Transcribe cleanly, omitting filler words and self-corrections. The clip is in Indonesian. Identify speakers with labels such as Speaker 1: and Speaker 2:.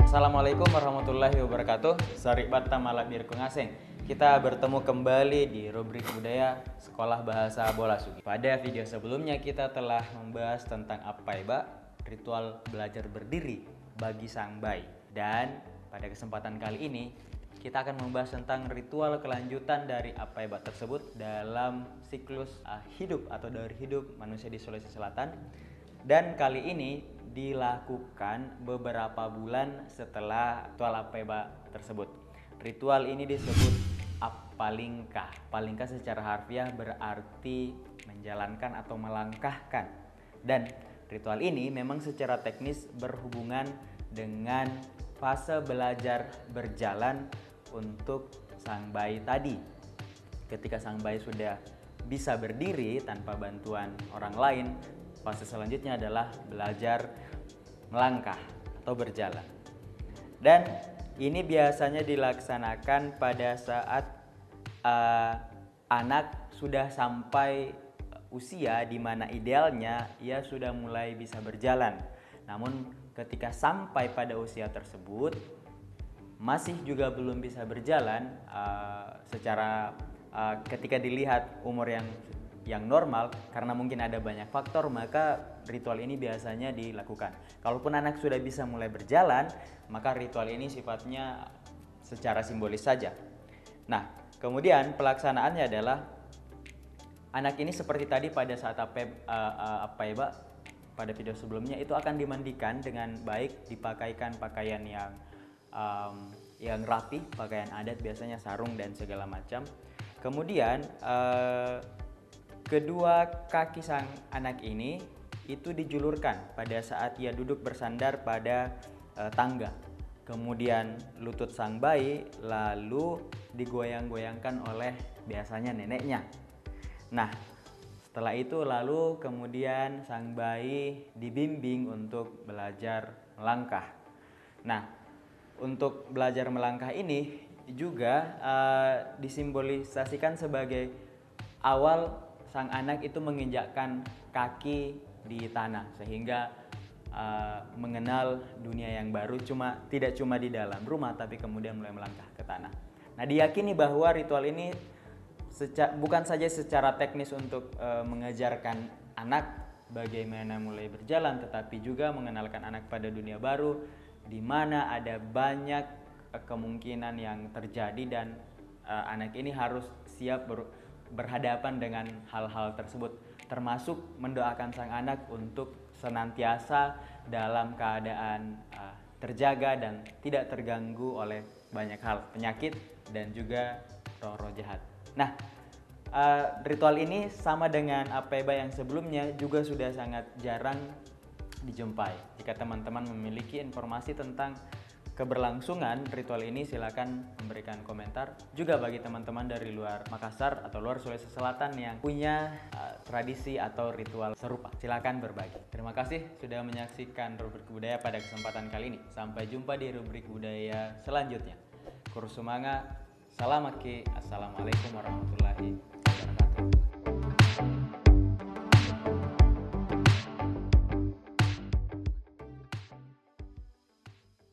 Speaker 1: Assalamualaikum warahmatullahi wabarakatuh. Sari bata malabir kungaseng. Kita bertemu kembali di rubrik budaya Sekolah Bahasa Bola Sugi. Pada video sebelumnya kita telah membahas tentang apa ritual belajar berdiri bagi sang bayi. Dan pada kesempatan kali ini kita akan membahas tentang ritual kelanjutan dari apa tersebut dalam siklus hidup atau dari hidup manusia di Sulawesi Selatan. Dan kali ini dilakukan beberapa bulan setelah ritual apaiba tersebut. Ritual ini disebut apalingkah. Palingkah secara harfiah berarti menjalankan atau melangkahkan. Dan ritual ini memang secara teknis berhubungan dengan fase belajar berjalan untuk sang bayi tadi. Ketika sang bayi sudah bisa berdiri tanpa bantuan orang lain, fase selanjutnya adalah belajar melangkah atau berjalan. Dan ini biasanya dilaksanakan pada saat anak sudah sampai usia di mana idealnya ia sudah mulai bisa berjalan. Namun ketika sampai pada usia tersebut masih juga belum bisa berjalan secara ketika dilihat umur yang normal, karena mungkin ada banyak faktor, maka ritual ini biasanya dilakukan. Kalaupun anak sudah bisa mulai berjalan, maka ritual ini sifatnya secara simbolis saja. Nah, kemudian pelaksanaannya adalah anak ini seperti tadi pada saat apaiba pada video sebelumnya itu akan dimandikan dengan baik, dipakaikan pakaian yang rapi, pakaian adat biasanya sarung dan segala macam. Kemudian kedua kaki sang anak ini itu dijulurkan pada saat ia duduk bersandar pada tangga. Kemudian lutut sang bayi lalu digoyang-goyangkan oleh biasanya neneknya. Nah, setelah itu lalu kemudian sang bayi dibimbing untuk belajar melangkah. Nah, untuk belajar melangkah ini juga disimbolisasikan sebagai awal sang anak itu menginjakkan kaki di tanah sehingga mengenal dunia yang baru, tidak cuma di dalam rumah tapi kemudian mulai melangkah ke tanah. Nah, diyakini bahwa ritual ini bukan saja secara teknis untuk mengajarkan anak bagaimana mulai berjalan, tetapi juga mengenalkan anak pada dunia baru di mana ada banyak kemungkinan yang terjadi dan anak ini harus siap berhadapan dengan hal-hal tersebut, termasuk mendoakan sang anak untuk senantiasa dalam keadaan terjaga dan tidak terganggu oleh banyak hal, penyakit dan juga roh-roh jahat. Nah, ritual ini sama dengan apaiba yang sebelumnya juga sudah sangat jarang dijumpai. Jika teman-teman memiliki informasi tentang keberlangsungan ritual ini, silakan memberikan komentar. Juga bagi teman-teman dari luar Makassar atau luar Sulawesi Selatan yang punya tradisi atau ritual serupa, silakan berbagi. Terima kasih sudah menyaksikan rubrik budaya pada kesempatan kali ini. Sampai jumpa di rubrik budaya selanjutnya. Kursumanga, salamaki, assalamualaikum warahmatullahi wabarakatuh.